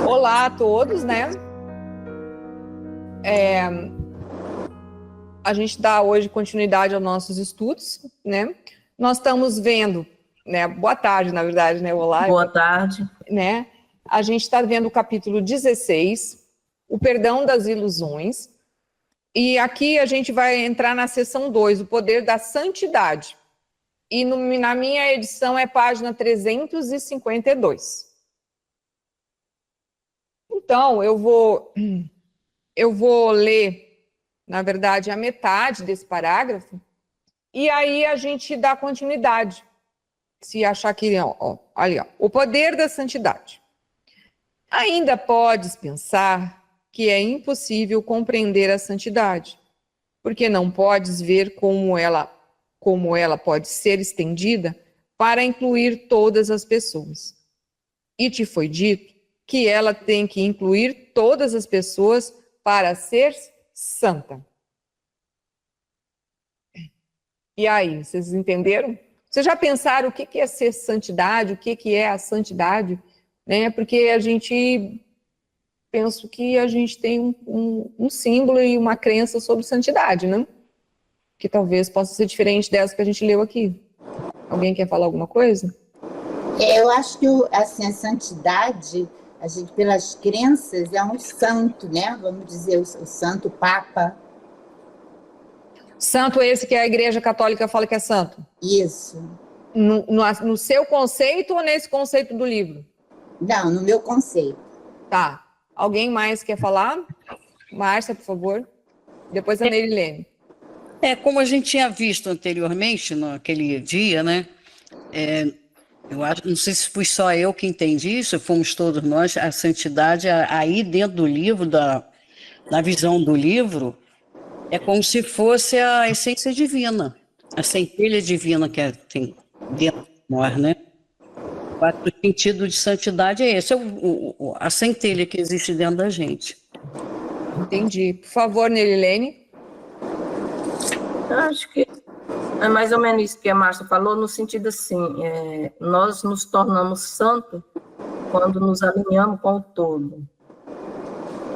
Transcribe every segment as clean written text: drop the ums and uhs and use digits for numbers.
Olá a todos, né? A gente dá hoje continuidade aos nossos estudos, né? Nós estamos vendo, né? Boa tarde, na verdade, né? Olá. Boa tarde. Né? A gente está vendo o capítulo 16, o perdão das ilusões. E aqui a gente vai entrar na seção 2, o poder da santidade. E na minha edição é página 352. Então, eu vou ler, na verdade, a metade desse parágrafo, e aí a gente dá continuidade. Se achar que, ali, o poder da santidade. Ainda podes pensar que é impossível compreender a santidade, porque não podes ver como ela pode ser estendida para incluir todas as pessoas. E te foi dito que ela tem que incluir todas as pessoas para ser santa. E aí, vocês entenderam? Vocês já pensaram o que é ser santidade, o que é a santidade? Né? Porque penso que a gente tem um símbolo e uma crença sobre santidade, né? Que talvez possa ser diferente dessa que a gente leu aqui. Alguém quer falar alguma coisa? Eu acho que assim, a santidade, a gente, pelas crenças, é um santo, né? Vamos dizer, o santo Papa. Santo esse que a Igreja Católica fala que é santo? Isso. No seu conceito ou nesse conceito do livro? Não, no meu conceito. Tá. Alguém mais quer falar? Márcia, por favor. Depois a Nerilene. Como a gente tinha visto anteriormente, naquele dia, né? Eu acho, não sei se fui só eu que entendi isso, fomos todos nós, a santidade aí dentro do livro, na visão do livro, é como se fosse a essência divina, a centelha divina que tem dentro de nós, né? O sentido de santidade é esse, a centelha que existe dentro da gente. Entendi. Por favor, Nerilene. Eu acho que é mais ou menos isso que a Márcia falou, no sentido assim, nós nos tornamos santos quando nos alinhamos com o todo.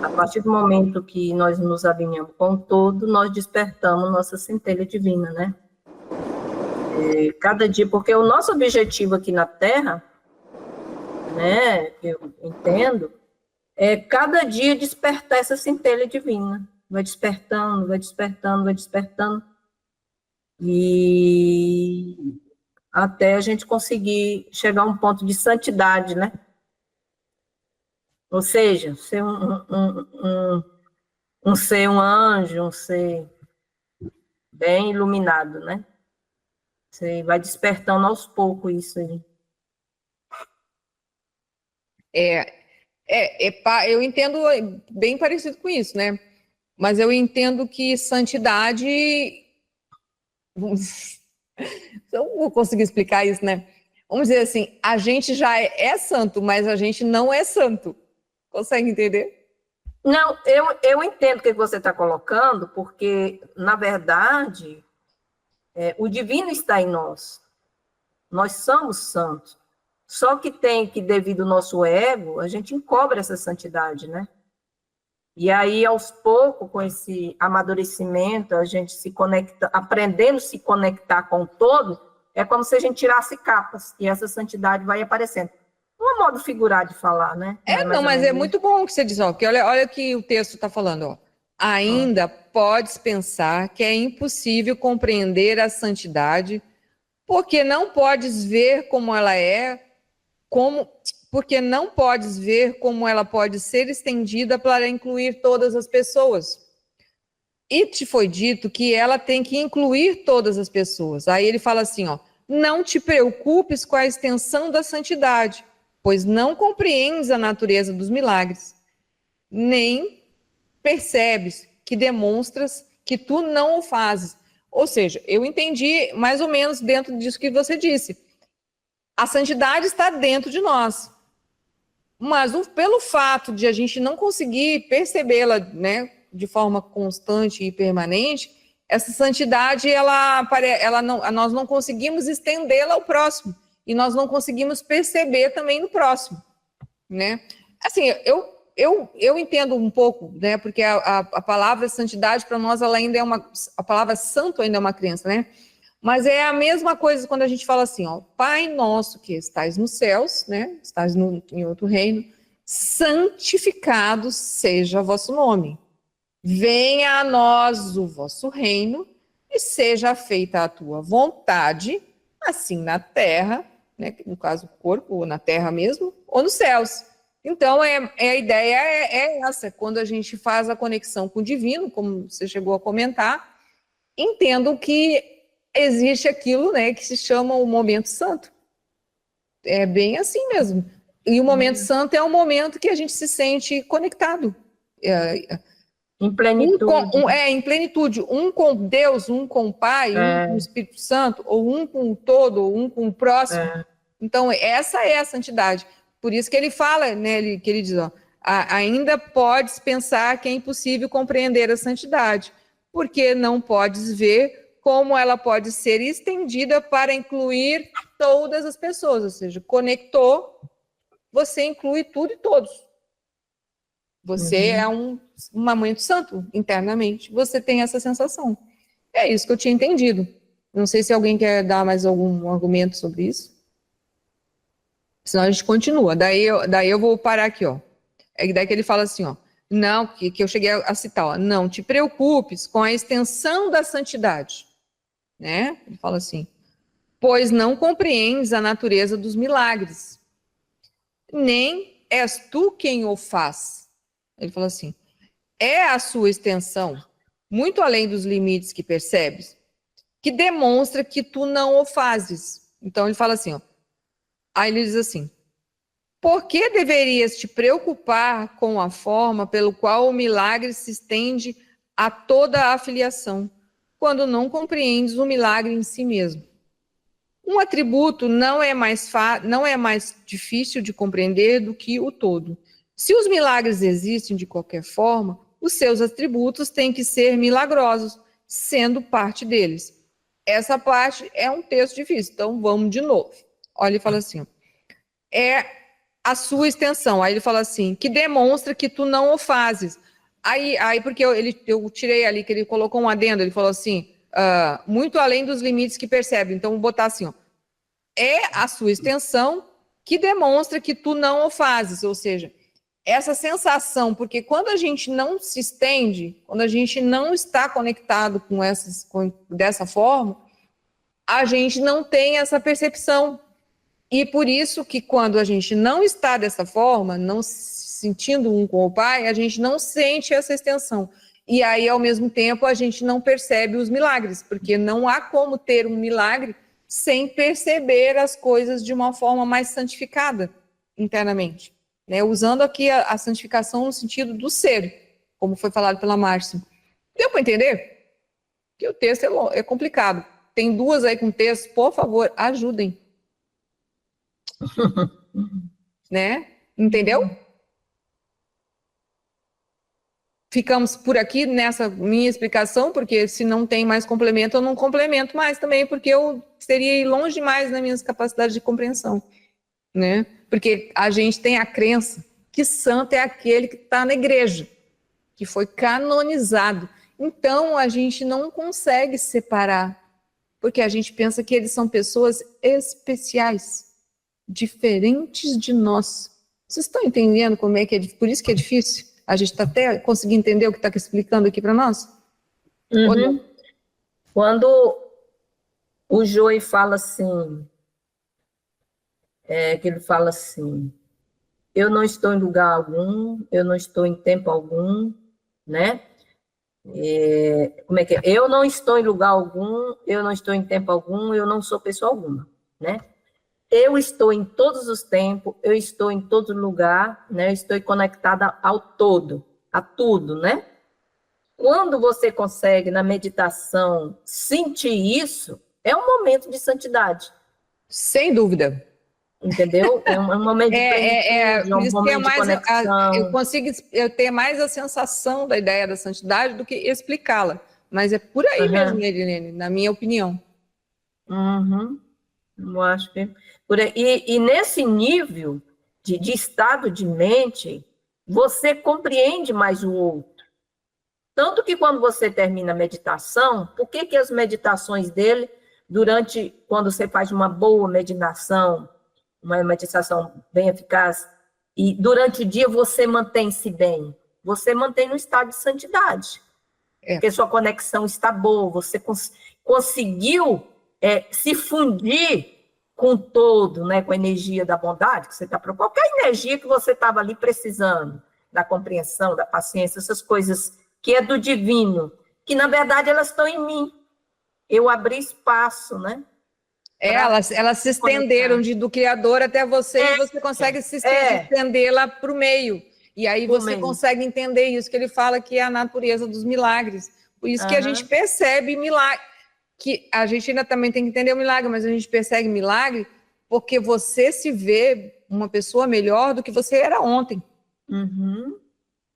A partir do momento que nós nos alinhamos com o todo, nós despertamos nossa centelha divina, né? Cada dia, porque o nosso objetivo aqui na Terra, né, eu entendo, é cada dia despertar essa centelha divina. Vai despertando, vai despertando, vai despertando. E até a gente conseguir chegar a um ponto de santidade, né? Ou seja, ser um anjo, um ser bem iluminado, né? Você vai despertando aos poucos isso aí. Eu entendo bem parecido com isso, né? Mas eu entendo que santidade... Eu vou conseguir explicar isso, né? Vamos dizer assim, a gente já é santo, mas a gente não é santo. Consegue entender? Não, eu entendo o que você está colocando, porque, na verdade, o divino está em nós. Nós somos santos. Só que devido ao nosso ego, a gente encobre essa santidade, né? E aí, aos poucos, com esse amadurecimento, a gente se conecta, aprendendo a se conectar com o todo, é como se a gente tirasse capas, e essa santidade vai aparecendo. Um modo figurado de falar, né? Mas é muito bom o que você diz, ó, que olha o que o texto está falando, ó. Ainda podes pensar que é impossível compreender a santidade, porque não podes ver como ela porque não podes ver como ela pode ser estendida para incluir todas as pessoas. E te foi dito que ela tem que incluir todas as pessoas. Aí ele fala assim, ó, não te preocupes com a extensão da santidade, pois não compreendes a natureza dos milagres, nem percebes que demonstras que tu não o fazes. Ou seja, eu entendi mais ou menos dentro disso que você disse. A santidade está dentro de nós. Mas pelo fato de a gente não conseguir percebê-la, né, de forma constante e permanente, essa santidade, nós não conseguimos estendê-la ao próximo. E nós não conseguimos perceber também no próximo, né? Assim, eu entendo um pouco, né? Porque a palavra santidade para nós ela ainda é a palavra santo ainda é uma crença, né? Mas é a mesma coisa quando a gente fala assim, ó, Pai nosso que estais nos céus, né? Estais em outro reino, santificado seja o vosso nome. Venha a nós o vosso reino e seja feita a tua vontade, assim na terra, né? No caso o corpo, ou na terra mesmo, ou nos céus. Então, a ideia é essa, quando a gente faz a conexão com o divino, como você chegou a comentar, entendo que existe aquilo, né, que se chama o momento santo. É bem assim mesmo. E o momento santo é um momento que a gente se sente conectado. Em plenitude. Em plenitude. Um com Deus, um com o Pai, um com o Espírito Santo, ou um com o todo, ou um com o próximo. Então, essa é a santidade. Por isso que ele fala, né, que ele diz, ó, ainda podes pensar que é impossível compreender a santidade, porque não podes ver como ela pode ser estendida para incluir todas as pessoas, ou seja, conectou, você inclui tudo e todos. Você é um momento santo internamente, você tem essa sensação. É isso que eu tinha entendido. Não sei se alguém quer dar mais algum argumento sobre isso. Senão a gente continua. Daí eu vou parar aqui, ó. Daí que ele fala assim, ó. Não, que eu cheguei a citar, ó. Não te preocupes com a extensão da santidade. Né? Ele fala assim, pois não compreendes a natureza dos milagres, nem és tu quem o faz. Ele fala assim, é a sua extensão, muito além dos limites que percebes, que demonstra que tu não o fazes. Então ele fala assim, ó, aí ele diz assim, por que deverias te preocupar com a forma pelo qual o milagre se estende a toda a filiação, quando não compreendes o milagre em si mesmo? Um atributo não é mais difícil de compreender do que o todo. Se os milagres existem de qualquer forma, os seus atributos têm que ser milagrosos, sendo parte deles. Essa parte é um texto difícil, então vamos de novo. Olha, ele fala assim, é a sua extensão. Aí ele fala assim, que demonstra que tu não o fazes. Aí porque eu tirei ali, que ele colocou um adendo, ele falou assim, muito além dos limites que percebe. Então, vou botar assim, ó, é a sua extensão que demonstra que tu não o fazes, ou seja, essa sensação, porque quando a gente não se estende, quando a gente não está conectado dessa forma, a gente não tem essa percepção. E por isso que quando a gente não está dessa forma, não se sentindo um com o Pai, a gente não sente essa extensão. E aí, ao mesmo tempo, a gente não percebe os milagres, porque não há como ter um milagre sem perceber as coisas de uma forma mais santificada internamente. Né? Usando aqui a santificação no sentido do ser, como foi falado pela Márcia. Deu para entender? Que o texto é complicado. Tem duas aí com texto, por favor, ajudem. Né? Entendeu? Ficamos por aqui nessa minha explicação, porque se não tem mais complemento, eu não complemento mais também, porque eu seria ir longe demais nas minhas capacidades de compreensão, né? Porque a gente tem a crença que santo é aquele que está na igreja, que foi canonizado. Então, a gente não consegue separar, porque a gente pensa que eles são pessoas especiais, diferentes de nós. Vocês estão entendendo como é que é? Por isso que é difícil? A gente está até conseguindo entender o que está explicando aqui para nós? Uhum. Quando o Joey fala assim, que ele fala assim, eu não estou em lugar algum, eu não estou em tempo algum, né? Como é que é? Eu não estou em lugar algum, eu não estou em tempo algum, eu não sou pessoa alguma, né? Eu estou em todos os tempos, eu estou em todo lugar, né? Eu estou conectada ao todo, a tudo, né? Quando você consegue, na meditação, sentir isso, é um momento de santidade. Sem dúvida. Entendeu? É um momento de plenitude, um momento de conexão. Eu consigo ter mais a sensação da ideia da santidade do que explicá-la. Mas é por aí mesmo, Erilene, na minha opinião. Eu acho que... E nesse nível de estado de mente, você compreende mais o outro. Tanto que quando você termina a meditação, por que as meditações dele, quando você faz uma boa meditação, uma meditação bem eficaz, e durante o dia você mantém-se bem, você mantém no estado de santidade. Porque sua conexão está boa, você conseguiu se fundir com todo, né, com a energia da bondade que você está procurando, qualquer energia que você estava ali precisando, da compreensão, da paciência, essas coisas que é do divino, que na verdade elas estão em mim. Eu abri espaço, né? Elas se estenderam do Criador até você e você consegue se estendê-la para o meio. E aí você consegue entender isso que ele fala que é a natureza dos milagres. Por isso que a gente percebe milagre. Que a gente ainda também tem que entender o milagre, mas a gente persegue milagre porque você se vê uma pessoa melhor do que você era ontem. Uhum.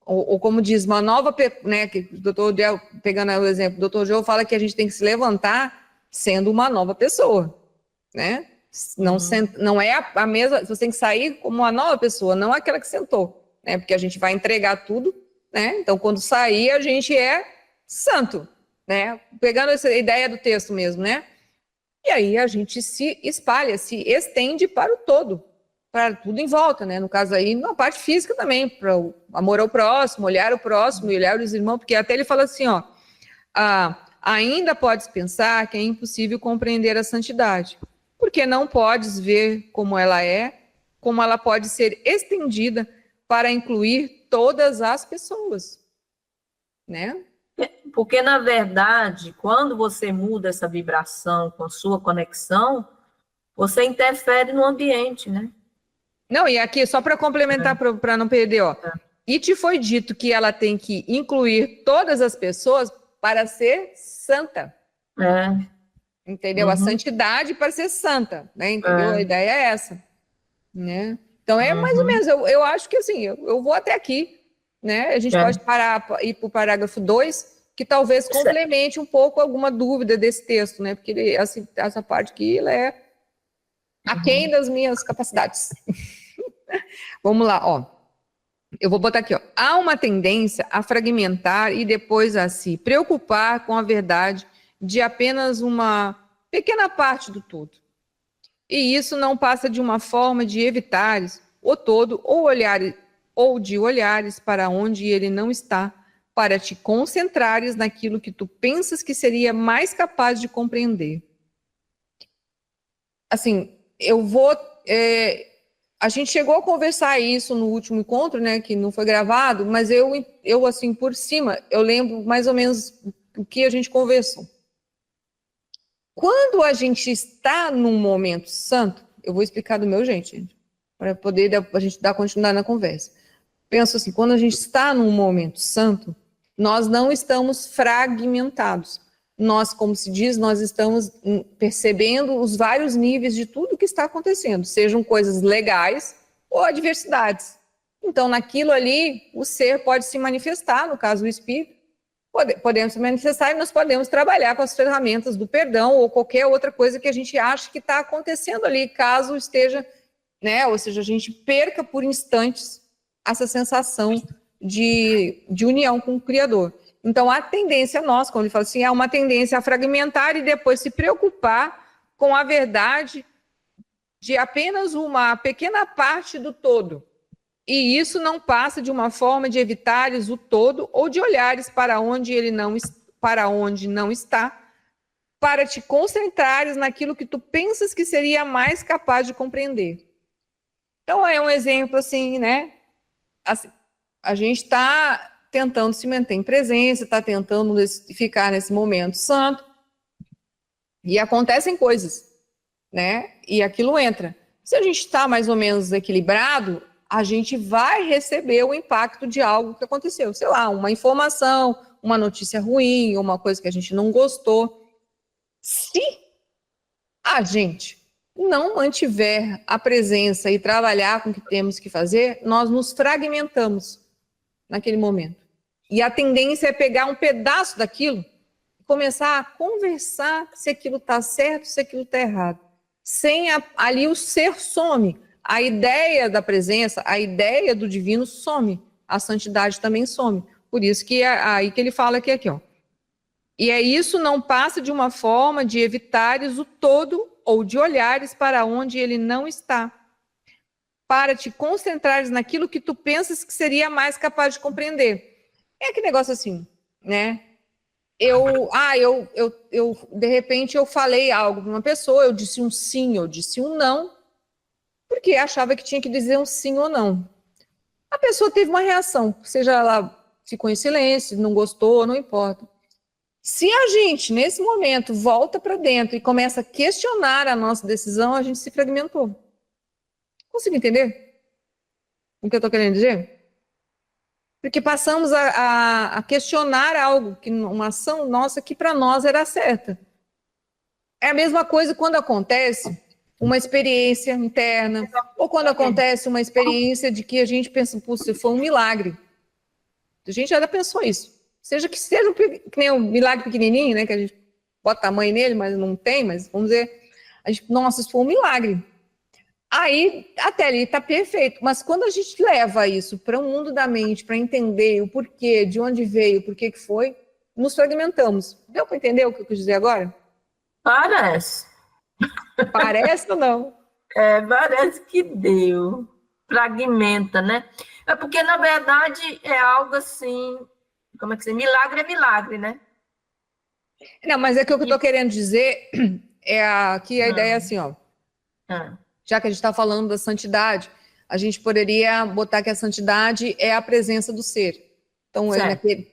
Ou como diz, uma nova, né, que o doutor Del, pegando o exemplo, o doutor Joe fala que a gente tem que se levantar sendo uma nova pessoa, né? Não é a mesma, você tem que sair como uma nova pessoa, não aquela que sentou, né? Porque a gente vai entregar tudo, né? Então, quando sair, a gente é santo, né? Pegando essa ideia do texto mesmo, né? E aí a gente se espalha, se estende para o todo, para tudo em volta, né? No caso aí, na parte física também, para o amor ao próximo, olhar o próximo e olhar os irmãos, porque até ele fala assim, ó, ainda podes pensar que é impossível compreender a santidade, porque não podes ver como ela pode ser estendida para incluir todas as pessoas, né? Porque, na verdade, quando você muda essa vibração com sua conexão, você interfere no ambiente, né? Não, e aqui, só para complementar, para não perder, ó. E te foi dito que ela tem que incluir todas as pessoas para ser santa. Entendeu? A santidade para ser santa, né? Entendeu? A ideia é essa, né? Então, é mais ou menos, eu acho que assim, eu vou até aqui, né? A gente pode parar e ir para o parágrafo 2, que talvez complemente um pouco alguma dúvida desse texto, né? Porque essa parte aqui, ela é aquém das minhas capacidades. Vamos lá, ó. Eu vou botar aqui, ó. Há uma tendência a fragmentar e depois a se preocupar com a verdade de apenas uma pequena parte do todo. E isso não passa de uma forma de evitares o todo ou de olhares para onde ele não está, para te concentrares naquilo que tu pensas que seria mais capaz de compreender. Assim, a gente chegou a conversar isso no último encontro, né, que não foi gravado, mas eu assim, por cima, eu lembro mais ou menos o que a gente conversou. Quando a gente está num momento santo, eu vou explicar do meu jeito, gente, para poder a gente dar continuidade na conversa. Penso assim, quando a gente está num momento santo, nós não estamos fragmentados. Nós, como se diz, nós estamos percebendo os vários níveis de tudo que está acontecendo, sejam coisas legais ou adversidades. Então, naquilo ali, o ser pode se manifestar, no caso o espírito, podemos se manifestar e nós podemos trabalhar com as ferramentas do perdão ou qualquer outra coisa que a gente acha que está acontecendo ali, caso esteja, né, ou seja, a gente perca por instantes essa sensação de união com o Criador. Então, a tendência nossa, quando ele fala assim, é uma tendência a fragmentar e depois se preocupar com a verdade de apenas uma pequena parte do todo. E isso não passa de uma forma de evitares o todo ou de olhares para onde não está, para te concentrares naquilo que tu pensas que seria mais capaz de compreender. Então, é um exemplo assim, né? Assim, a gente está tentando se manter em presença, está tentando ficar nesse momento santo, e acontecem coisas, né? E aquilo entra. Se a gente está mais ou menos equilibrado, a gente vai receber o impacto de algo que aconteceu. Sei lá, uma informação, uma notícia ruim, uma coisa que a gente não gostou. Se a gente não mantiver a presença e trabalhar com o que temos que fazer, nós nos fragmentamos naquele momento. E a tendência é pegar um pedaço daquilo e começar a conversar se aquilo está certo, se aquilo está errado. Ali o ser some, a ideia da presença, a ideia do divino some, a santidade também some. Por isso que é aí que ele fala aqui, ó. E é isso não passa de uma forma de evitares o todo ou de olhares para onde ele não está, para te concentrares naquilo que tu pensas que seria mais capaz de compreender. É aquele negócio assim, né? De repente eu falei algo para uma pessoa, eu disse um sim, eu disse um não, porque achava que tinha que dizer um sim ou não. A pessoa teve uma reação, seja ela ficou em silêncio, não gostou, não importa. Se a gente, nesse momento, volta para dentro e começa a questionar a nossa decisão, a gente se fragmentou. Consigo entender o que eu estou querendo dizer? Porque passamos a questionar algo, uma ação nossa que para nós era certa. É a mesma coisa quando acontece uma experiência interna, ou quando acontece uma experiência de que a gente pensa, puxa, foi um milagre. A gente já pensou isso. Seja que que nem um milagre pequenininho, né, que a gente bota tamanho nele, mas não tem, mas vamos dizer, nossa, isso foi um milagre. Aí, até ali está perfeito, mas quando a gente leva isso para o mundo da mente, para entender o porquê, de onde veio, por que foi, nos fragmentamos. Deu para entender o que eu quis dizer agora? Parece. Parece ou não? Parece que deu. Fragmenta, né? É porque, na verdade, é algo assim, como é que se diz? Milagre é milagre, né? Não, mas é que o que eu estou querendo dizer que a ideia é assim, ó. Já que a gente está falando da santidade, a gente poderia botar que a santidade é a presença do ser. Então,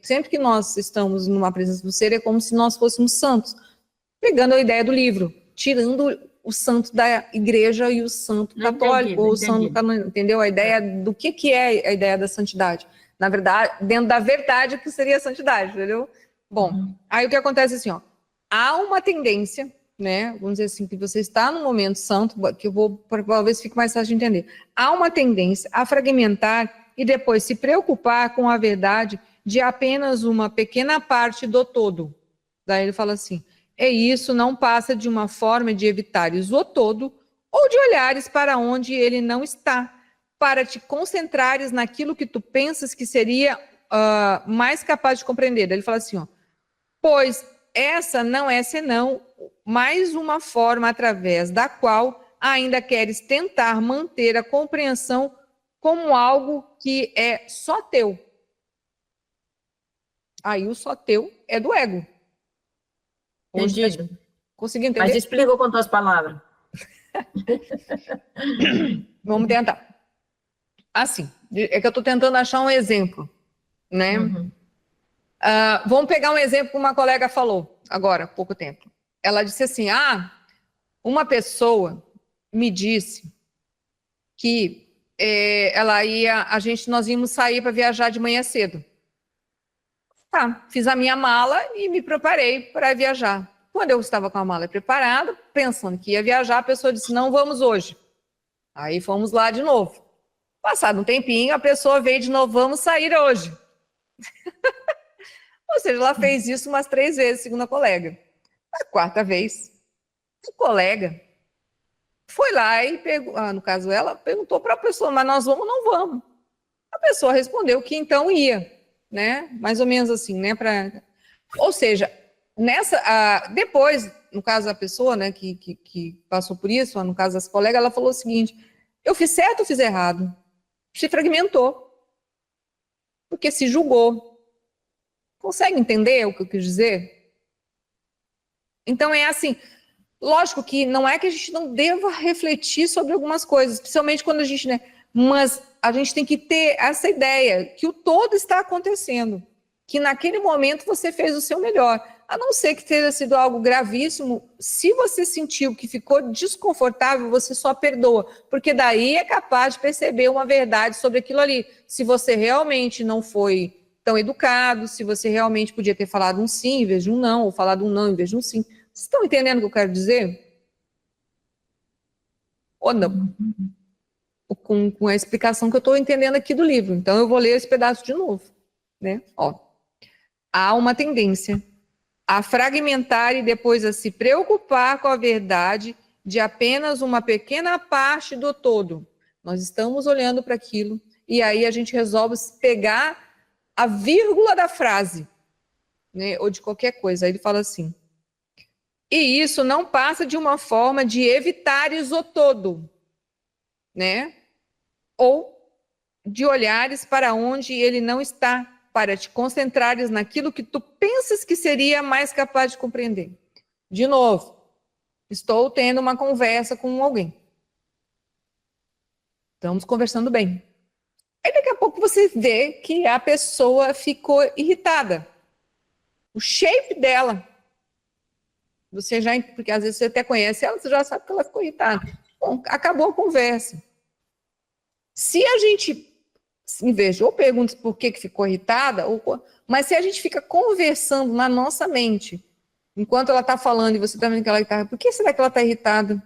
sempre que nós estamos numa presença do ser, é como se nós fôssemos santos. Pegando a ideia do livro, tirando o santo da igreja e o santo católico, ou o santo canônico, entendeu? A ideia do que é a ideia da santidade. Na verdade, dentro da verdade que seria a santidade, entendeu? Bom, aí o que acontece assim, ó, há uma tendência, né, vamos dizer assim, que você está num momento santo, que eu vou, talvez fique mais fácil de entender, há uma tendência a fragmentar e depois se preocupar com a verdade de apenas uma pequena parte do todo. Daí ele fala assim, isso não passa de uma forma de evitares o todo ou de olhares para onde ele não está, para te concentrares naquilo que tu pensas que seria mais capaz de compreender. Ele fala assim, ó, pois essa não é senão mais uma forma através da qual ainda queres tentar manter a compreensão como algo que é só teu. Aí o só teu é do ego. Entendido. Conseguiu entender? Mas explica com tuas palavras. Vamos tentar. Assim, é que eu estou tentando achar um exemplo, né? Vamos pegar um exemplo que uma colega falou agora, há pouco tempo. Ela disse assim, uma pessoa me disse que nós íamos sair para viajar de manhã cedo. Tá, fiz a minha mala e me preparei para viajar. Quando eu estava com a mala preparada, pensando que ia viajar, a pessoa disse, não vamos hoje. Aí fomos lá de novo. Passado um tempinho, a pessoa veio de novo, vamos sair hoje. Ou seja, ela fez isso umas 3 vezes, segundo a colega. Na 4ª vez, a colega foi lá e, no caso ela, perguntou para a pessoa, mas nós vamos ou não vamos? A pessoa respondeu que então ia, né? Mais ou menos assim, né? Ou seja, depois, no caso da pessoa, né, que passou por isso, no caso dessa colega, ela falou o seguinte, eu fiz certo ou fiz errado? Se fragmentou, porque se julgou. Consegue entender o que eu quis dizer? Então é assim, lógico que não é que a gente não deva refletir sobre algumas coisas, especialmente quando a gente, né, mas a gente tem que ter essa ideia que o todo está acontecendo, que naquele momento você fez o seu melhor, a não ser que tenha sido algo gravíssimo, se você sentiu que ficou desconfortável, você só perdoa, porque daí é capaz de perceber uma verdade sobre aquilo ali, se você realmente não foi tão educado, se você realmente podia ter falado um sim em vez de um não, ou falado um não em vez de um sim. Vocês estão entendendo o que eu quero dizer? Ou não? Com a explicação que eu estou entendendo aqui do livro. Então, eu vou ler esse pedaço de novo, né? Ó. Há uma tendência a fragmentar e depois a se preocupar com a verdade de apenas uma pequena parte do todo, Nós estamos olhando para aquilo e aí a gente resolve pegar a vírgula da frase, né, ou de qualquer coisa. Aí ele fala assim: e isso não passa de uma forma de evitares o todo, né? Ou de olhares para onde ele não está, para te concentrares naquilo que tu pensas que seria mais capaz de compreender. De novo, estou tendo uma conversa com alguém. Estamos conversando bem. Aí daqui a pouco você vê que a pessoa ficou irritada. O shape dela. Você já, porque às vezes você até conhece ela, você já sabe que ela ficou irritada. Bom, acabou a conversa. Se a gente, em vez de ou pergunta por que ficou irritada, mas se a gente fica conversando na nossa mente, enquanto ela está falando e você está vendo que ela está, por que será que ela está irritada?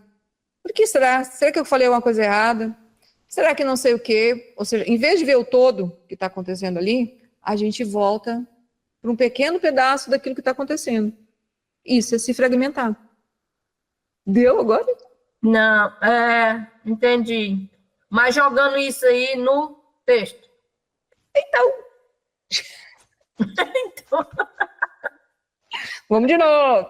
Por que será? Será que eu falei alguma coisa errada? Será que não sei o quê? Ou seja, em vez de ver o todo que está acontecendo ali, a gente volta para um pequeno pedaço daquilo que está acontecendo. Isso é se fragmentar. Deu agora? Não, entendi. Mas jogando isso aí no texto. Então, Então, vamos de novo.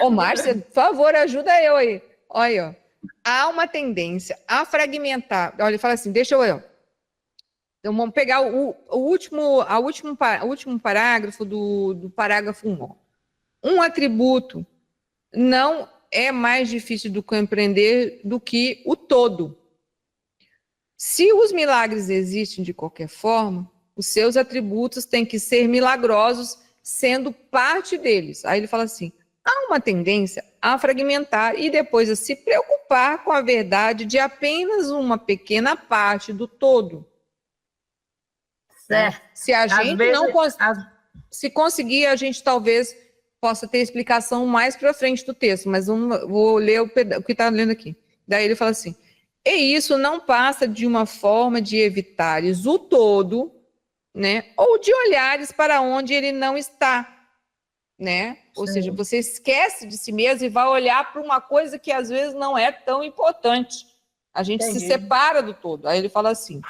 Ô, Márcia, por favor, ajuda eu aí. Olha, ó. Há uma tendência a fragmentar. Olha, ele fala assim, deixa eu. Então, vamos pegar o último parágrafo do parágrafo 1. Ó. Um atributo não é mais difícil de compreender do que o todo. Se os milagres existem de qualquer forma, os seus atributos têm que ser milagrosos, sendo parte deles. Aí ele fala assim, há uma tendência a fragmentar e depois a se preocupar com a verdade de apenas uma pequena parte do todo. certo. Se a Às gente vezes, não se conseguir, a gente talvez possa ter explicação mais para frente do texto, mas vou ler o que está lendo aqui. Daí ele fala assim, e isso não passa de uma forma de evitares o todo, né, ou de olhares para onde ele não está, né? Ou seja, você esquece de si mesmo e vai olhar para uma coisa que às vezes não é tão importante. A gente se separa do todo. Aí ele fala assim,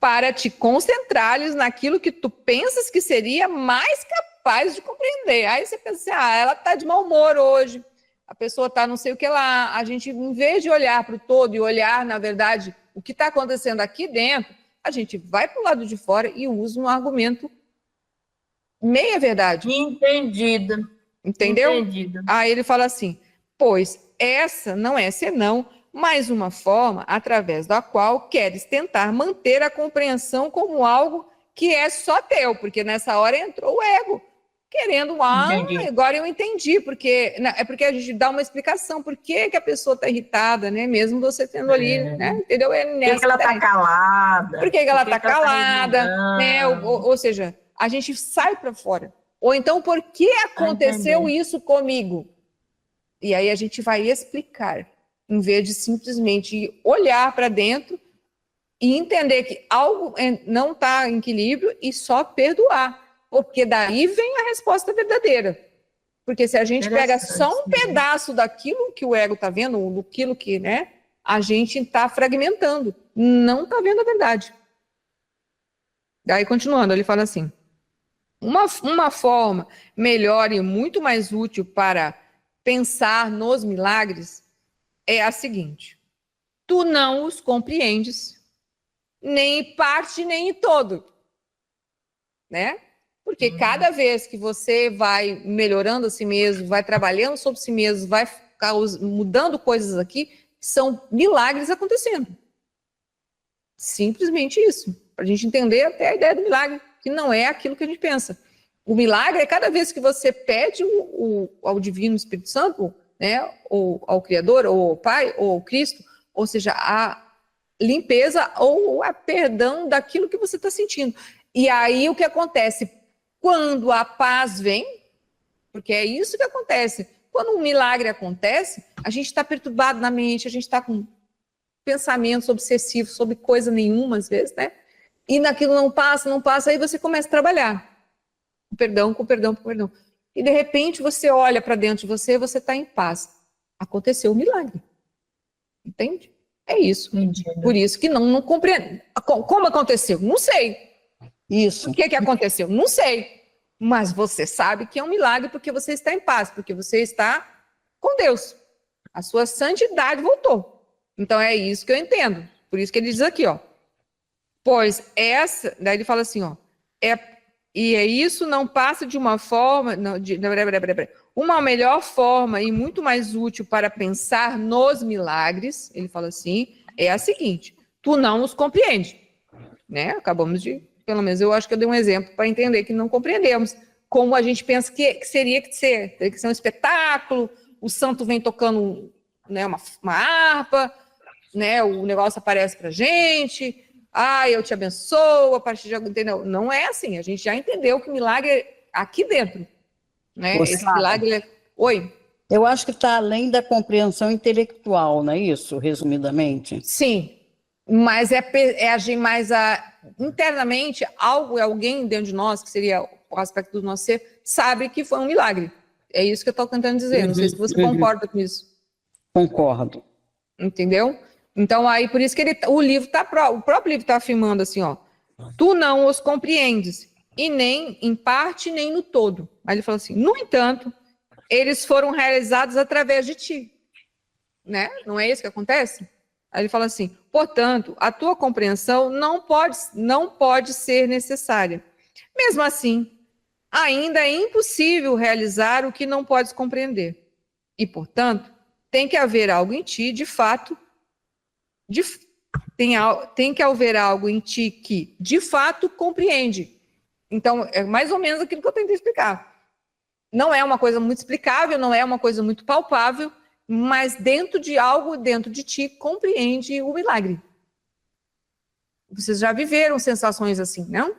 para te concentrares naquilo que tu pensas que seria mais capaz de compreender. Aí você pensa assim, ela está de mau humor hoje, a pessoa está não sei o que lá. A gente, em vez de olhar para o todo e olhar, na verdade, o que está acontecendo aqui dentro, a gente vai para o lado de fora e usa um argumento meia verdade. Entendido. Entendeu? Entendido. Aí ele fala assim, pois essa não é senão mais uma forma através da qual queres tentar manter a compreensão como algo que é só teu, porque nessa hora entrou o ego, querendo, agora eu entendi, porque é porque a gente dá uma explicação, por que a pessoa está irritada, né? Mesmo você tendo ali, né? Entendeu? Por que ela está calada? Por que ela está calada, né? Ou seja, a gente sai para fora. Ou então, por que aconteceu isso comigo? E aí a gente vai explicar, em vez de simplesmente olhar para dentro e entender que algo não está em equilíbrio e só perdoar. Porque daí vem a resposta verdadeira. Porque se a gente pega só um pedaço daquilo que o ego está vendo, ou daquilo que, né, a gente está fragmentando, não está vendo a verdade. Daí, continuando, ele fala assim, uma forma melhor e muito mais útil para pensar nos milagres é a seguinte, tu não os compreendes, nem em parte, nem em todo, né? Porque cada vez que você vai melhorando a si mesmo, vai trabalhando sobre si mesmo, vai mudando coisas aqui, são milagres acontecendo. Simplesmente isso. Para a gente entender até a ideia do milagre, que não é aquilo que a gente pensa. O milagre é cada vez que você pede ao Divino Espírito Santo, né, ou ao Criador, ou ao Pai, ou ao Cristo, ou seja, a limpeza ou a perdão daquilo que você está sentindo. E aí o que acontece? Quando a paz vem, porque é isso que acontece, quando um milagre acontece, a gente está perturbado na mente, a gente está com pensamentos obsessivos sobre coisa nenhuma, às vezes, né? E naquilo não passa, aí você começa a trabalhar. Com perdão. E de repente você olha para dentro de você e você está em paz. Aconteceu um milagre. Entende? É isso. Entendi. Por isso que não compreendo. Como aconteceu? Não sei. Isso. O que aconteceu? Não sei. Mas você sabe que é um milagre porque você está em paz, porque você está com Deus. A sua santidade voltou. Então é isso que eu entendo. Por isso que ele diz aqui, ó. Pois essa, daí ele fala assim, ó, isso não passa de uma forma, uma melhor forma e muito mais útil para pensar nos milagres, ele fala assim, é a seguinte, tu não os compreende, né? Acabamos de, pelo menos eu acho que eu dei um exemplo para entender que não compreendemos, como a gente pensa que seria que ser, teria que ser um espetáculo, o santo vem tocando, né, uma harpa, né, o negócio aparece pra gente, eu te abençoo, a partir de agora, entendeu? Não é assim, a gente já entendeu que o milagre é aqui dentro, né? Esse milagre Oi? Eu acho que está além da compreensão intelectual, não é isso, resumidamente? Sim, mas é agir mais internamente, alguém dentro de nós, que seria o aspecto do nosso ser, sabe que foi um milagre. É isso que eu estou tentando dizer, não sei se você concorda com isso. Concordo. Entendeu? Então, aí, por isso que o próprio livro está afirmando assim, ó, tu não os compreendes, e nem em parte, nem no todo. Aí ele fala assim, no entanto, eles foram realizados através de ti. Né? Não é isso que acontece? Aí ele fala assim, portanto, a tua compreensão não pode ser necessária. Mesmo assim, ainda é impossível realizar o que não podes compreender. E, portanto, tem que haver algo em ti, de fato, tem que haver algo em ti que, de fato, compreende. Então, é mais ou menos aquilo que eu tentei explicar. Não é uma coisa muito explicável, não é uma coisa muito palpável, mas dentro de algo, dentro de ti, compreende o milagre. Vocês já viveram sensações assim, não?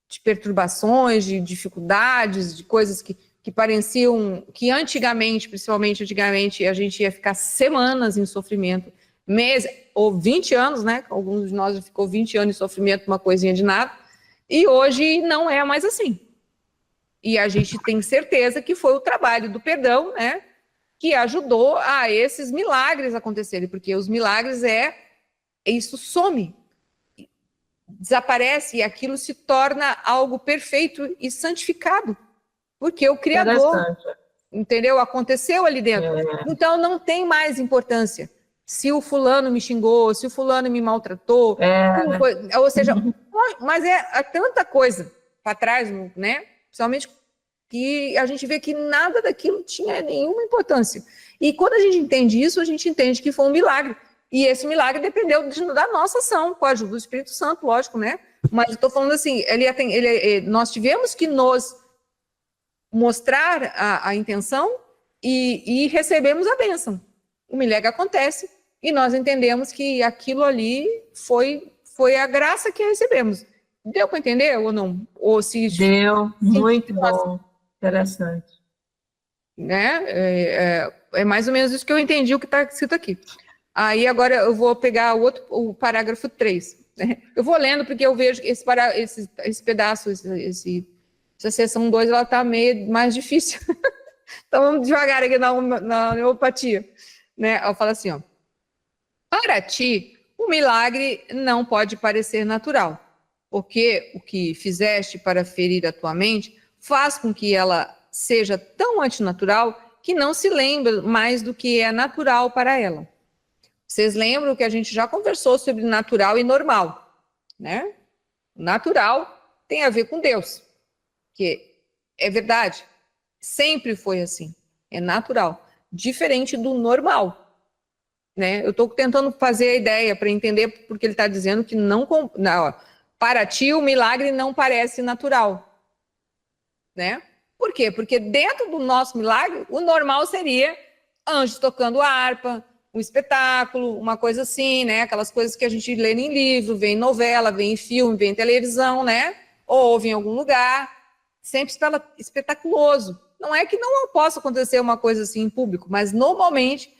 De perturbações, de dificuldades, de coisas que pareciam, que antigamente, principalmente antigamente, a gente ia ficar semanas em sofrimento, meses, ou 20 anos, né? Alguns de nós já ficou 20 anos em sofrimento, uma coisinha de nada, e hoje não é mais assim. E a gente tem certeza que foi o trabalho do perdão, né? Que ajudou a esses milagres acontecerem, porque os milagres isso some, desaparece e aquilo se torna algo perfeito e santificado, porque o Criador, entendeu? Aconteceu ali dentro. Então não tem mais importância se o fulano me xingou, se o fulano me maltratou, ou seja, mas é tanta coisa para trás, né? Principalmente que a gente vê que nada daquilo tinha nenhuma importância. E quando a gente entende isso, a gente entende que foi um milagre. E esse milagre dependeu da nossa ação, com a ajuda do Espírito Santo, lógico, né? Mas eu estou falando assim, nós tivemos que nos mostrar a intenção e recebemos a bênção. O milagre acontece e nós entendemos que aquilo ali foi a graça que recebemos. Deu para entender ou não? Ou se deu, muito bom, interessante. Né? É mais ou menos isso que eu entendi o que está escrito aqui. Aí agora eu vou pegar o parágrafo 3. Né? Eu vou lendo porque eu vejo que esse pedaço, essa seção 2, ela está meio mais difícil. Então vamos devagar aqui na homeopatia. Né? Eu falo assim, ó, para ti, o milagre não pode parecer natural, porque o que fizeste para ferir a tua mente faz com que ela seja tão antinatural que não se lembra mais do que é natural para ela. Vocês lembram que a gente já conversou sobre natural e normal, né? Natural tem a ver com Deus, que é verdade, sempre foi assim, é natural, diferente do normal. Né? Eu estou tentando fazer a ideia para entender porque ele está dizendo que não, para ti o milagre não parece natural, né? Por quê? Porque dentro do nosso milagre o normal seria anjos tocando harpa, um espetáculo, uma coisa assim, né? Aquelas coisas que a gente lê em livro, vê em novela, vê em filme, vê em televisão, né? Ou ouve em algum lugar, sempre espetaculoso. Não é que não possa acontecer uma coisa assim em público, mas normalmente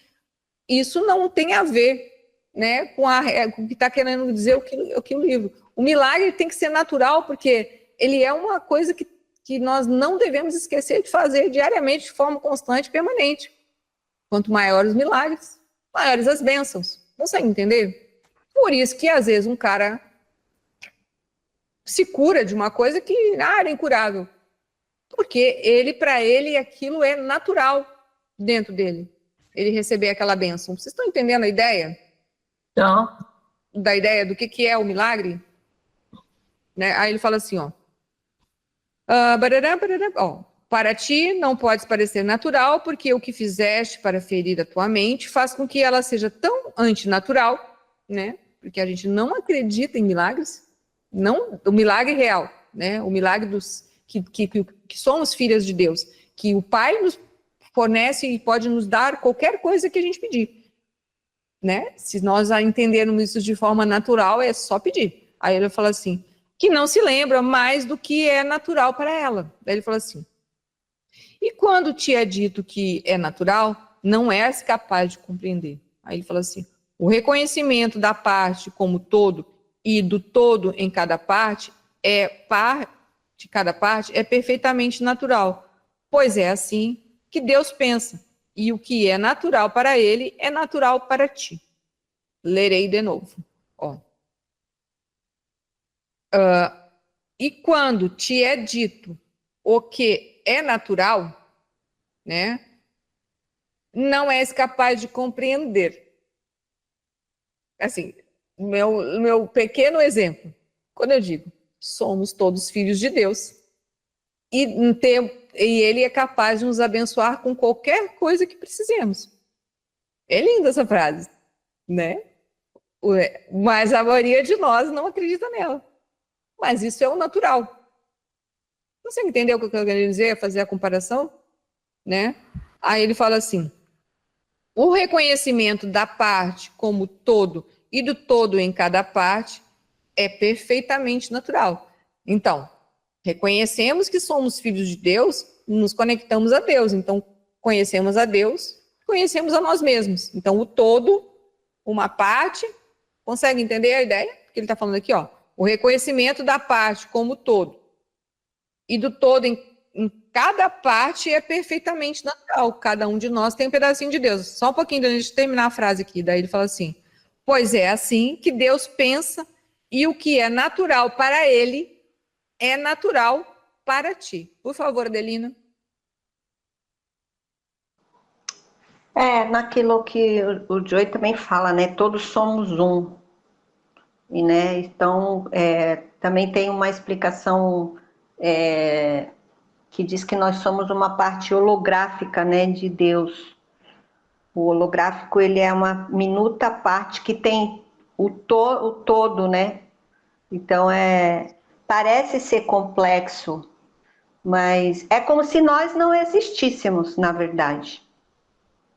isso não tem a ver, né, com o que está querendo dizer o que o livro. O milagre tem que ser natural, porque ele é uma coisa que nós não devemos esquecer de fazer diariamente, de forma constante e permanente. Quanto maiores os milagres, maiores as bênçãos. Consegue entender? Por isso que, às vezes, um cara se cura de uma coisa que era incurável. Porque para ele, aquilo é natural dentro dele. Ele receber aquela bênção. Vocês estão entendendo a ideia? Então, Da ideia do que é o milagre? Né? Aí ele fala assim, ó. Para ti não pode parecer natural, porque o que fizeste para ferir a tua mente faz com que ela seja tão antinatural, né? Porque a gente não acredita em milagres, não o milagre real, né? O milagre dos que somos filhas de Deus, que o Pai nos fornece e pode nos dar qualquer coisa que a gente pedir, né? Se nós entendermos isso de forma natural, é só pedir. Aí ele fala assim, que não se lembra mais do que é natural para ela. Daí ele fala assim, e quando te é dito que é natural, não és capaz de compreender. Aí ele fala assim, o reconhecimento da parte como todo e do todo em cada parte de cada parte é perfeitamente natural, pois é assim que Deus pensa, e o que é natural para ele é natural para ti. Lerei de novo. Ó. E quando te é dito o que é natural, né, não és capaz de compreender. Assim, meu pequeno exemplo, quando eu digo, somos todos filhos de Deus, e ele é capaz de nos abençoar com qualquer coisa que precisemos. É linda essa frase, né? Mas a maioria de nós não acredita nela. Mas isso é o natural. Você entendeu o que eu quero dizer? Fazer a comparação? Né? Aí ele fala assim, o reconhecimento da parte como todo e do todo em cada parte é perfeitamente natural. Então, reconhecemos que somos filhos de Deus, nos conectamos a Deus. Então, conhecemos a Deus, conhecemos a nós mesmos. Então, o todo, uma parte, consegue entender a ideia? Que ele está falando aqui, ó. O reconhecimento da parte como todo e do todo em cada parte é perfeitamente natural. Cada um de nós tem um pedacinho de Deus. Só um pouquinho, antes de terminar a frase aqui. Daí ele fala assim, pois é assim que Deus pensa e o que é natural para ele é natural para ti. Por favor, Adelina. Naquilo que o Joey também fala, né? Todos somos um. E, né, então, também tem uma explicação que diz que nós somos uma parte holográfica, né, de Deus. O holográfico, ele é uma minuta parte que tem o todo, né? Então, parece ser complexo, mas é como se nós não existíssemos, na verdade.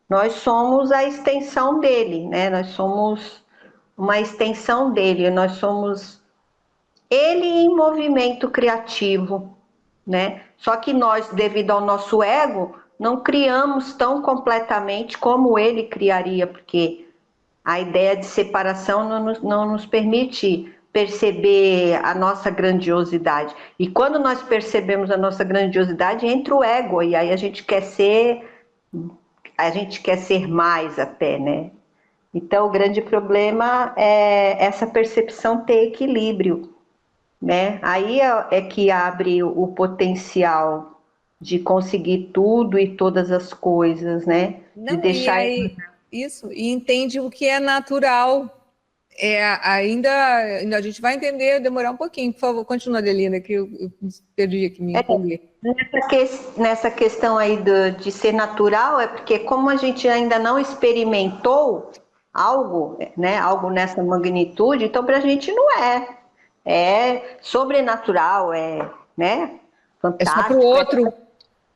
Nós somos a extensão dele, né? Nós somos uma extensão dele, nós somos ele em movimento criativo, né? Só que nós, devido ao nosso ego, não criamos tão completamente como ele criaria, porque a ideia de separação não nos permite perceber a nossa grandiosidade. E quando nós percebemos a nossa grandiosidade, entra o ego, e aí a gente quer ser mais até, né? Então, o grande problema é essa percepção ter equilíbrio, né? Aí é que abre o potencial de conseguir tudo e todas as coisas, né? Não, de deixar... e aí, isso, e entende o que é natural. Ainda a gente vai entender, demorar um pouquinho. Por favor, continua, Adelina, que eu perdi aqui, me empolguei. Nessa questão aí de ser natural, é porque como a gente ainda não experimentou algo, né, algo nessa magnitude, então para a gente não é sobrenatural, né, fantástico. É só para o outro.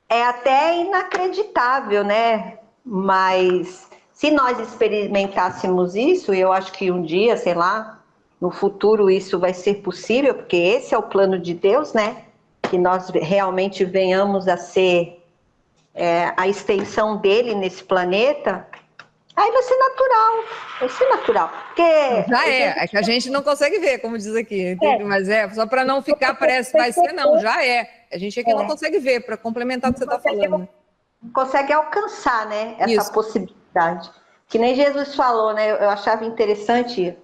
É até inacreditável, né, mas se nós experimentássemos isso, eu acho que um dia, sei lá, no futuro isso vai ser possível, porque esse é o plano de Deus, né, que nós realmente venhamos a ser a extensão dele nesse planeta. Aí vai ser natural. Porque Já é que a gente não consegue ver, como diz aqui, entende? Mas só para não ficar, parece, vai ser não, já é. A gente aqui não consegue ver, para complementar o que você está falando. Não consegue alcançar, né, essa possibilidade. Que nem Jesus falou, né? Eu achava interessante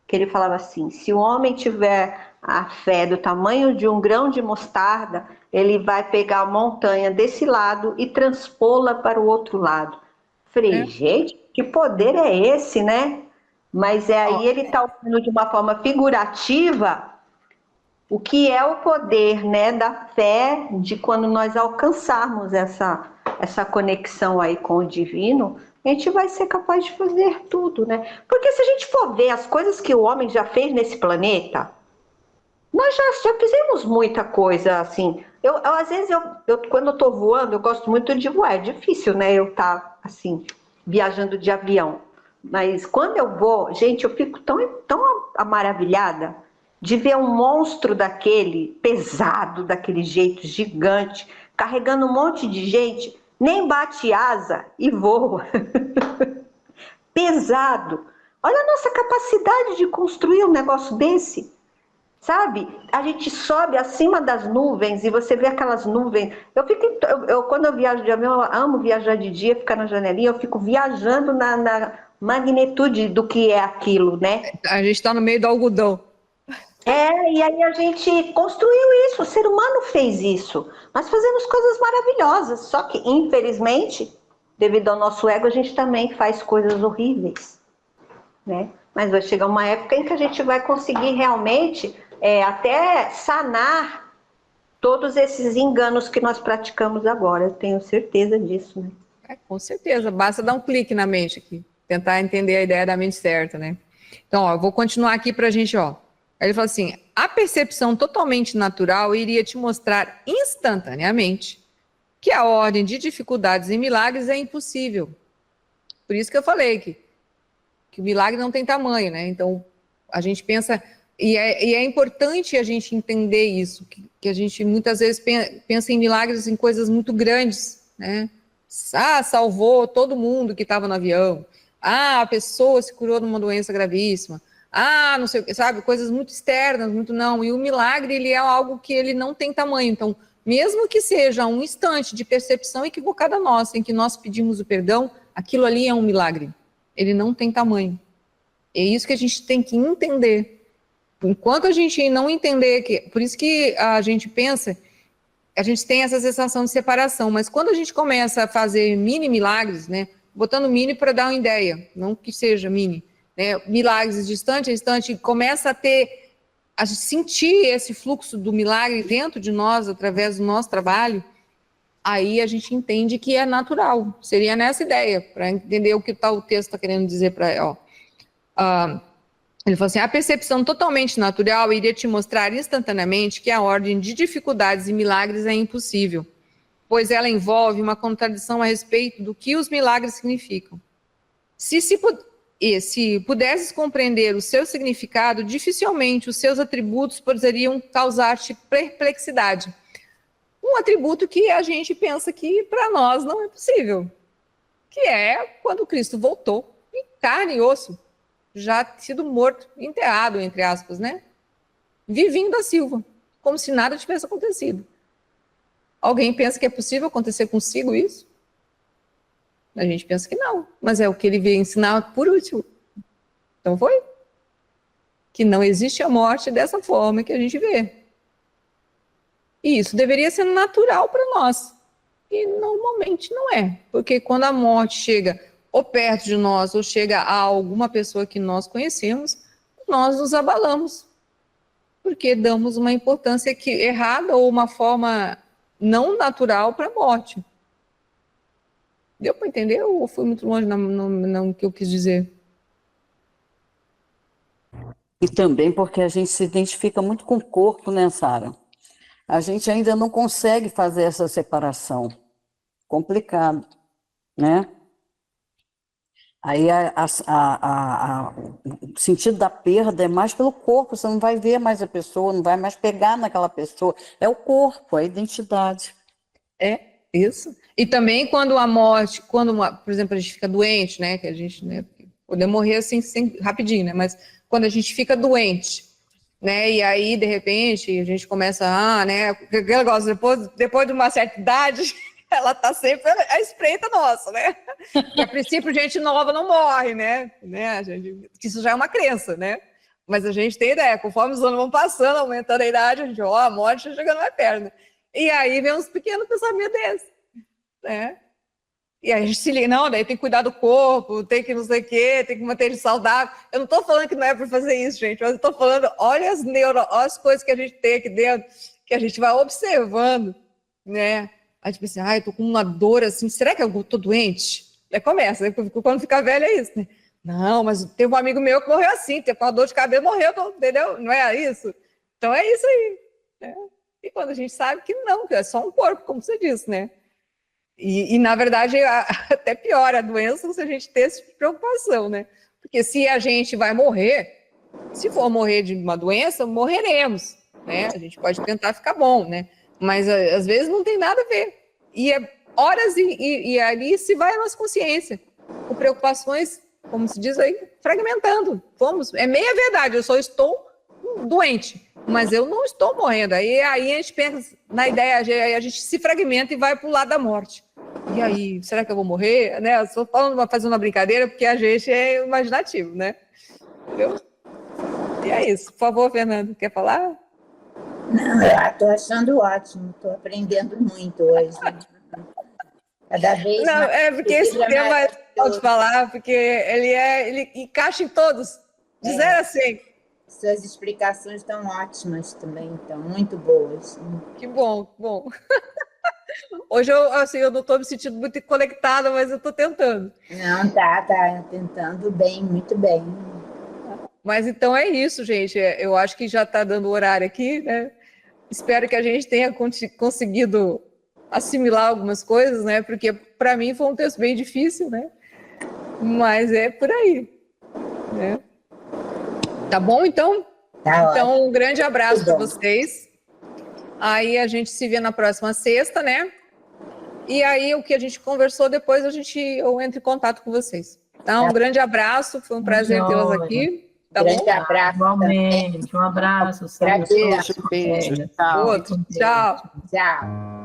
que ele falava assim: se o homem tiver a fé do tamanho de um grão de mostarda, ele vai pegar a montanha desse lado e transpô-la para o outro lado. Falei, gente, que poder é esse, né? Mas aí ele está usando de uma forma figurativa o que é o poder, né, da fé, de quando nós alcançarmos essa conexão aí com o divino, a gente vai ser capaz de fazer tudo, né? Porque se a gente for ver as coisas que o homem já fez nesse planeta, nós já fizemos muita coisa, assim. Às vezes, quando eu estou voando, eu gosto muito de voar. É difícil, né, eu estar, assim, viajando de avião. Mas quando eu vou, gente, eu fico tão maravilhada de ver um monstro daquele, pesado, daquele jeito, gigante, carregando um monte de gente, nem bate asa e voa. Pesado. Olha a nossa capacidade de construir um negócio desse. Sabe? A gente sobe acima das nuvens e você vê aquelas nuvens. Quando eu viajo de avião, eu amo viajar de dia, ficar na janelinha, eu fico viajando na magnitude do que é aquilo, né? A gente está no meio do algodão. E aí a gente construiu isso, o ser humano fez isso. Nós fazemos coisas maravilhosas, só que, infelizmente, devido ao nosso ego, a gente também faz coisas horríveis, né? Mas vai chegar uma época em que a gente vai conseguir realmente até sanar todos esses enganos que nós praticamos agora. Eu tenho certeza disso, né? Com certeza, basta dar um clique na mente aqui, tentar entender a ideia da mente certa, né? Então, eu vou continuar aqui para a gente, Ele fala assim, a percepção totalmente natural iria te mostrar instantaneamente que a ordem de dificuldades e milagres é impossível. Por isso que eu falei que o milagre não tem tamanho, né? Então, a gente pensa... E é importante a gente entender isso, que a gente muitas vezes pensa em milagres, em coisas muito grandes, né? Salvou todo mundo que estava no avião. A pessoa se curou de uma doença gravíssima. Não sei o que, sabe? Coisas muito externas, muito não. E o milagre, ele é algo que ele não tem tamanho. Então, mesmo que seja um instante de percepção equivocada nossa, em que nós pedimos o perdão, aquilo ali é um milagre. Ele não tem tamanho. É isso que a gente tem que entender. Enquanto a gente não entender por isso que a gente pensa, a gente tem essa sensação de separação, mas quando a gente começa a fazer mini milagres, né, botando mini para dar uma ideia, não que seja mini, né, milagres de instante a instante, começa a sentir esse fluxo do milagre dentro de nós, através do nosso trabalho, aí a gente entende que é natural. Seria nessa ideia, para entender o que o texto está querendo dizer para ela. Ele falou assim, a percepção totalmente natural iria te mostrar instantaneamente que a ordem de dificuldades e milagres é impossível, pois ela envolve uma contradição a respeito do que os milagres significam. Se pudesses compreender o seu significado, dificilmente os seus atributos poderiam causar-te perplexidade. Um atributo que a gente pensa que para nós não é possível, que é quando Cristo voltou em carne e osso, já sido morto, enterrado, entre aspas, né? Vivinho da Silva, como se nada tivesse acontecido. Alguém pensa que é possível acontecer consigo isso? A gente pensa que não, mas é o que ele veio ensinar por último. Então foi. Que não existe a morte dessa forma que a gente vê. E isso deveria ser natural para nós. E normalmente não é. Porque quando a morte chega ou perto de nós, ou chega a alguma pessoa que nós conhecemos, nós nos abalamos. Porque damos uma importância errada ou uma forma não natural para a morte. Deu para entender ou fui muito longe no que eu quis dizer? E também porque a gente se identifica muito com o corpo, né, Sara? A gente ainda não consegue fazer essa separação. Complicado, né? Aí o sentido da perda é mais pelo corpo, você não vai ver mais a pessoa, não vai mais pegar naquela pessoa. É o corpo, é a identidade. É, isso. E também quando a morte, por exemplo, a gente fica doente, né? Que a gente, né, poder morrer assim rapidinho, né? Mas quando a gente fica doente, né? E aí, de repente, a gente começa, né? Aquele negócio, depois de uma certa idade, ela está sempre à espreita nossa, né? E a princípio, gente nova não morre, né? Isso já é uma crença, né? Mas a gente tem ideia, conforme os anos vão passando, aumentando a idade, a gente, a morte está chegando mais perto. Né? E aí vem uns pequenos pensamentos desses, né? E aí a gente se liga, não, daí tem que cuidar do corpo, tem que não sei o quê, tem que manter ele saudável. Eu não estou falando que não é para fazer isso, gente, mas eu estou falando, olha olha as coisas que a gente tem aqui dentro, que a gente vai observando, né? Aí tipo assim, eu tô com uma dor assim, será que eu tô doente? Aí começa, né? Quando fica velho é isso, né? Não, mas teve um amigo meu que morreu assim, teve uma dor de cabelo, morreu, entendeu? Não é isso? Então é isso aí, né? E quando a gente sabe que não, que é só um corpo, como você disse, né? E na verdade, até piora a doença se a gente ter essa preocupação, né? Porque se a gente vai morrer, se for morrer de uma doença, morreremos, né? A gente pode tentar ficar bom, né? Mas às vezes não tem nada a ver. E é horas e ali se vai a nossa consciência, com preocupações, como se diz aí, fragmentando. É meia verdade, eu só estou doente, mas eu não estou morrendo. Aí a gente pensa na ideia, a gente se fragmenta e vai para o lado da morte. E aí, será que eu vou morrer? Né? Eu estou fazendo uma brincadeira porque a gente é imaginativo, né? Entendeu? E é isso. Por favor, Fernando, quer falar? Não, eu estou achando ótimo, estou aprendendo muito hoje. Cada vez não, mais. É porque esse tema é legal de falar, porque ele encaixa em todos, de 0 a 100. Suas explicações estão ótimas também, estão muito boas. Que bom, que bom. Hoje eu não estou me sentindo muito conectada, mas eu estou tentando. Não, tá tentando bem, muito bem. Mas então é isso, gente. Eu acho que já está dando o horário aqui, né? Espero que a gente tenha conseguido assimilar algumas coisas, né? Porque para mim foi um texto bem difícil, né? Mas é por aí, né? Tá bom, então? Tá então, ótimo. Um grande abraço para vocês. Aí a gente se vê na próxima sexta, né? E aí o que a gente conversou depois eu entro em contato com vocês. Então, um grande abraço, foi um prazer tê-las aqui. Tá grande bom? abraço. Igualmente, um abraço. Agradeço. Beijo, tchau. Outro, tchau. Tchau.